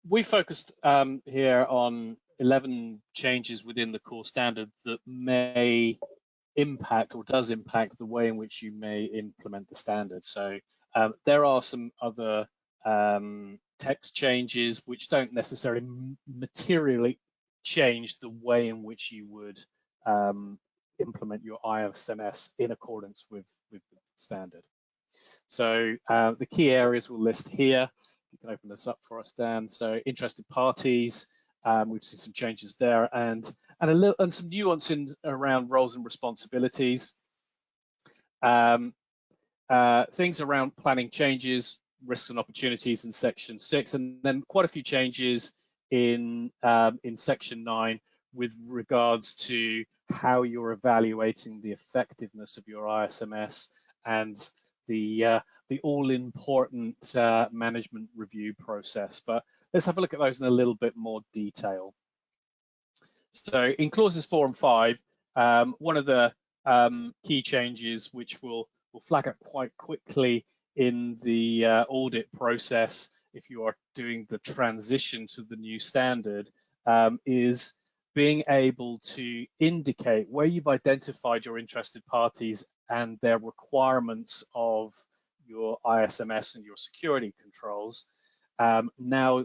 we focused here on 11 changes within the core standard that may impact or does impact the way in which you may implement the standard. So there are some other text changes which don't necessarily materially change the way in which you would implement your ISMS in accordance with the standard. So the key areas we'll list here. You can open this up for us, Dan. So interested parties, we've seen some changes there, and some nuance around roles and responsibilities. Things around planning changes, risks and opportunities in section 6, and then quite a few changes in section 9 with regards to how you're evaluating the effectiveness of your ISMS and the all-important management review process. But let's have a look at those in a little bit more detail. So in clauses 4 and 5, one of the key changes which will flag up quite quickly in the audit process if you are doing the transition to the new standard is being able to indicate where you've identified your interested parties and their requirements of your ISMS and your security controls. Now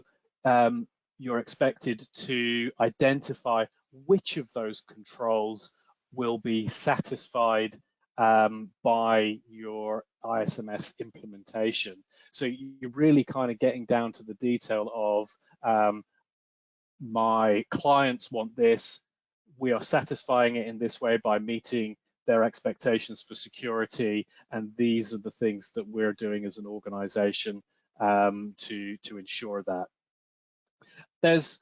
you're expected to identify which of those controls will be satisfied by your ISMS implementation. So you're really kind of getting down to the detail of my clients want this, we are satisfying it in this way by meeting their expectations for security, and these are the things that we're doing as an organization to ensure that. There's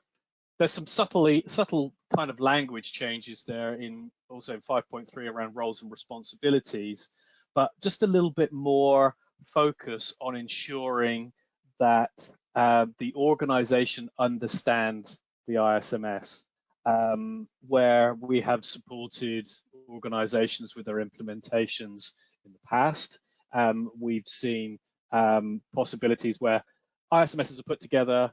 some subtle kind of language changes there in also 5.3 around roles and responsibilities, but just a little bit more focus on ensuring that the organization understands the ISMS, where we have supported organizations with their implementations in the past. We've seen possibilities where ISMSs are put together,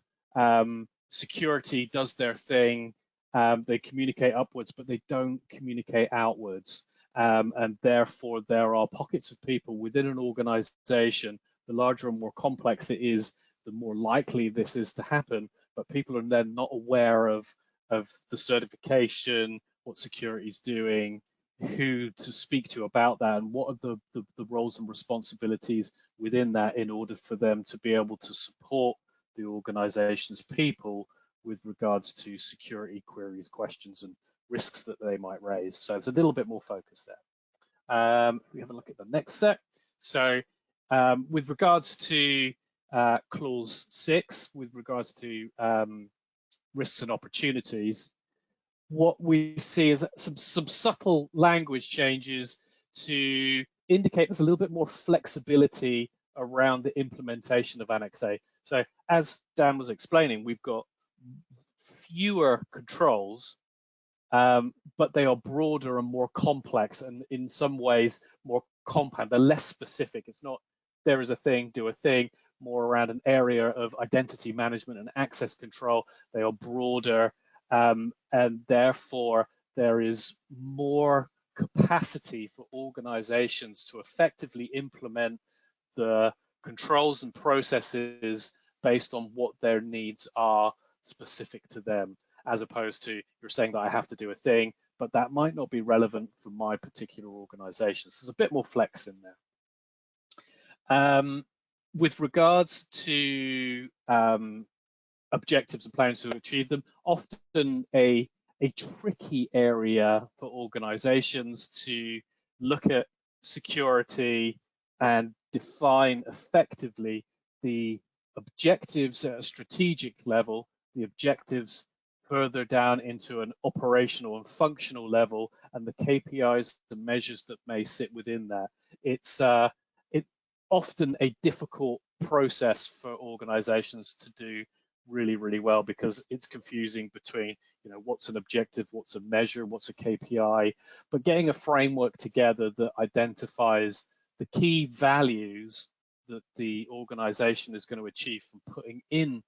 security does their thing, they communicate upwards, but they don't communicate outwards. And therefore, there are pockets of people within an organization, the larger and more complex it is, the more likely this is to happen, but people are then not aware of the certification, what security is doing, who to speak to about that, and what are the roles and responsibilities within that in order for them to be able to support the organization's people with regards to security queries, questions, and risks that they might raise. So it's a little bit more focused there. We have a look at the next set. So with regards to clause 6, with regards to risks and opportunities, what we see is some subtle language changes to indicate there's a little bit more flexibility around the implementation of Annex A. So as Dan was explaining, we've got fewer controls, but they are broader and more complex, and in some ways more compound. They're less specific. It's not there is a thing, do a thing, more around an area of identity management and access control. They are broader, and therefore there is more capacity for organizations to effectively implement the controls and processes based on what their needs are specific to them, as opposed to you're saying that I have to do a thing, but that might not be relevant for my particular organization. So there's a bit more flex in there. With regards to objectives and plans to achieve them, often a tricky area for organizations to look at security and define effectively the objectives at a strategic level, the objectives further down into an operational and functional level, and the KPIs, the measures that may sit within that. It's often a difficult process for organizations to do really well, because it's confusing between, you know, what's an objective, what's a measure, what's a KPI, but getting a framework together that identifies the key values that the organization is going to achieve from putting in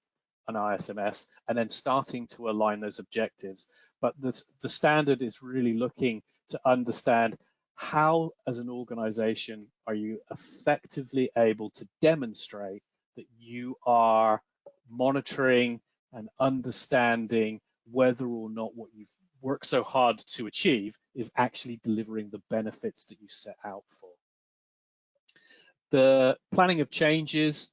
an ISMS and then starting to align those objectives. But the standard is really looking to understand how, as an organization, are you effectively able to demonstrate that you are monitoring and understanding whether or not what you've worked so hard to achieve is actually delivering the benefits that you set out for. The planning of changes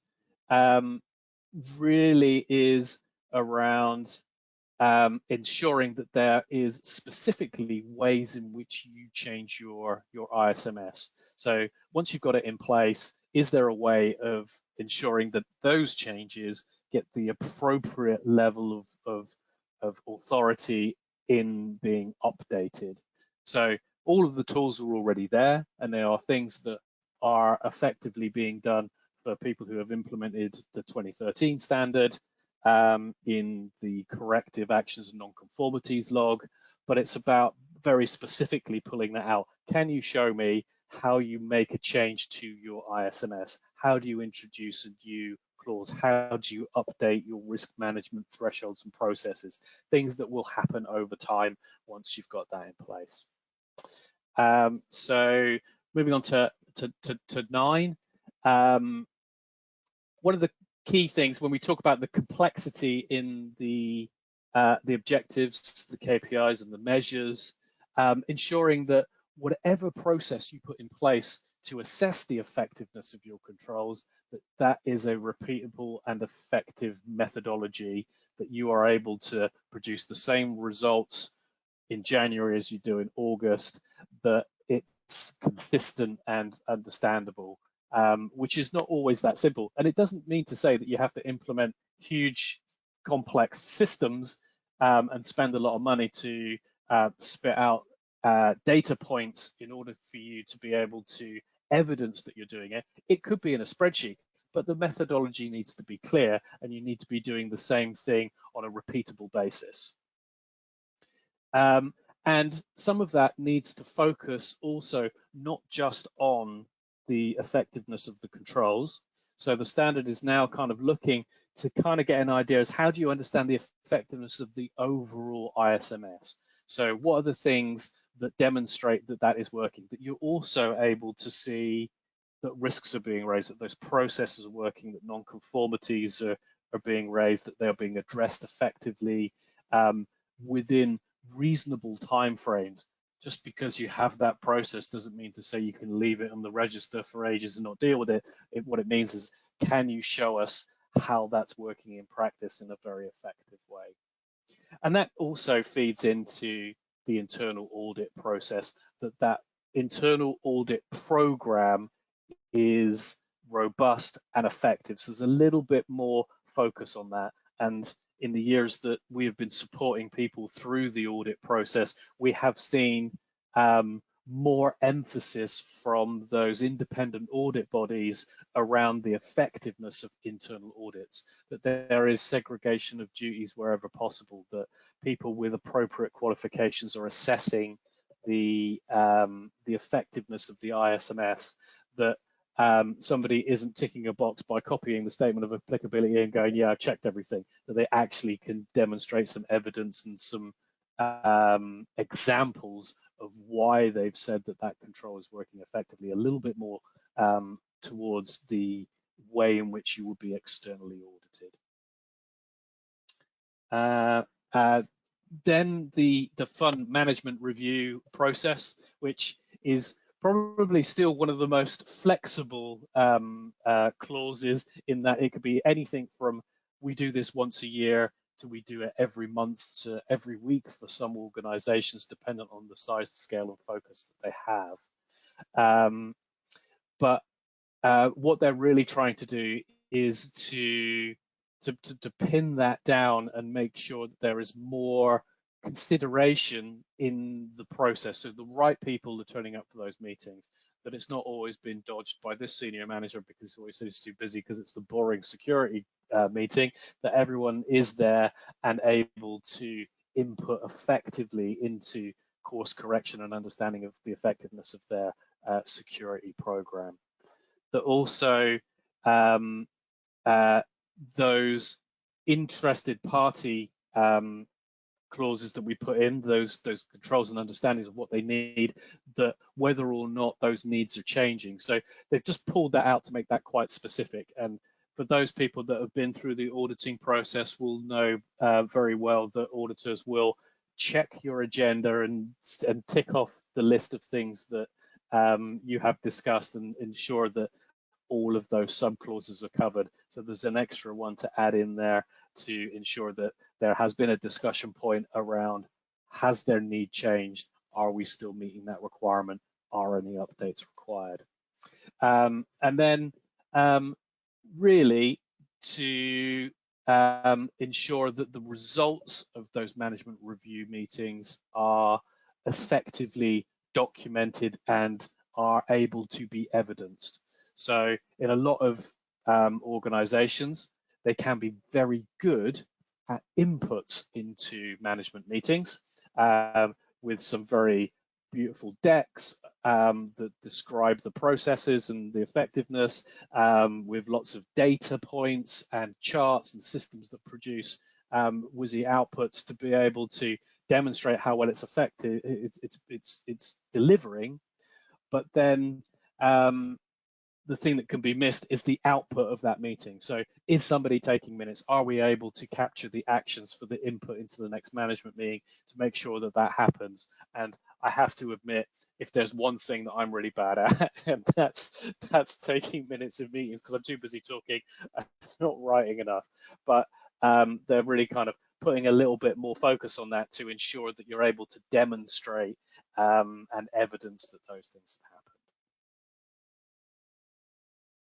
really is around ensuring that there is specifically ways in which you change your ISMS. So once you've got it in place, is there a way of ensuring that those changes get the appropriate level of authority in being updated? So all of the tools are already there, and there are things that are effectively being done for people who have implemented the 2013 standard in the corrective actions and non-conformities log, but it's about very specifically pulling that out. Can you show me how you make a change to your ISMS? How do you introduce a new clause? How do you update your risk management thresholds and processes? Things that will happen over time once you've got that in place. So moving on to 9. One of the key things when we talk about the complexity in the objectives, the KPIs and the measures, ensuring that whatever process you put in place to assess the effectiveness of your controls, that is a repeatable and effective methodology, that you are able to produce the same results in January as you do in August, that it's consistent and understandable. Which is not always that simple. And it doesn't mean to say that you have to implement huge, complex systems and spend a lot of money to spit out data points in order for you to be able to evidence that you're doing it. It could be in a spreadsheet, but the methodology needs to be clear, and you need to be doing the same thing on a repeatable basis. And some of that needs to focus also not just on the effectiveness of the controls. So the standard is now kind of looking to kind of get an idea as how do you understand the effectiveness of the overall ISMS? So what are the things that demonstrate that that is working, that you're also able to see that risks are being raised, that those processes are working, that non-conformities are being raised, that they're being addressed effectively within reasonable timeframes. Just because you have that process doesn't mean to say you can leave it on the register for ages and not deal with it. What it means is, can you show us how that's working in practice in a very effective way? And that also feeds into the internal audit process, that internal audit program is robust and effective. So there's a little bit more focus on that. And in the years that we have been supporting people through the audit process, we have seen more emphasis from those independent audit bodies around the effectiveness of internal audits, that there is segregation of duties wherever possible, that people with appropriate qualifications are assessing the effectiveness of the ISMS, that somebody isn't ticking a box by copying the statement of applicability and going, yeah, I've checked everything, that they actually can demonstrate some evidence and some examples of why they've said that that control is working effectively, a little bit more towards the way in which you would be externally audited. Then the fund management review process, which is probably still one of the most flexible clauses, in that it could be anything from we do this once a year to we do it every month to every week for some organizations, dependent on the size, scale, and focus that they have. But what they're really trying to do is to pin that down and make sure that there is more consideration in the process, so the right people are turning up for those meetings, that it's not always been dodged by this senior manager because he always says he's too busy because it's the boring security meeting, that everyone is there and able to input effectively into course correction and understanding of the effectiveness of their security program. That also those interested party clauses that we put in, those controls and understandings of what they need, that whether or not those needs are changing. So they've just pulled that out to make that quite specific. And for those people that have been through the auditing process will know very well that auditors will check your agenda and tick off the list of things that you have discussed and ensure that all of those sub-clauses are covered. So there's an extra one to add in there to ensure that there has been a discussion point around, has their need changed? Are we still meeting that requirement? Are any updates required? And then really to ensure that the results of those management review meetings are effectively documented and are able to be evidenced. So in a lot of organizations, they can be very good at inputs into management meetings with some very beautiful decks that describe the processes and the effectiveness, with lots of data points and charts and systems that produce WYSI outputs to be able to demonstrate how well it's effective, it's delivering. But then the thing that can be missed is the output of that meeting. So is somebody taking minutes? Are we able to capture the actions for the input into the next management meeting to make sure that that happens? And I have to admit, if there's one thing that I'm really bad at, and that's taking minutes of meetings, because I'm too busy talking, not writing enough. But they're really kind of putting a little bit more focus on that to ensure that you're able to demonstrate and evidence that those things have happened.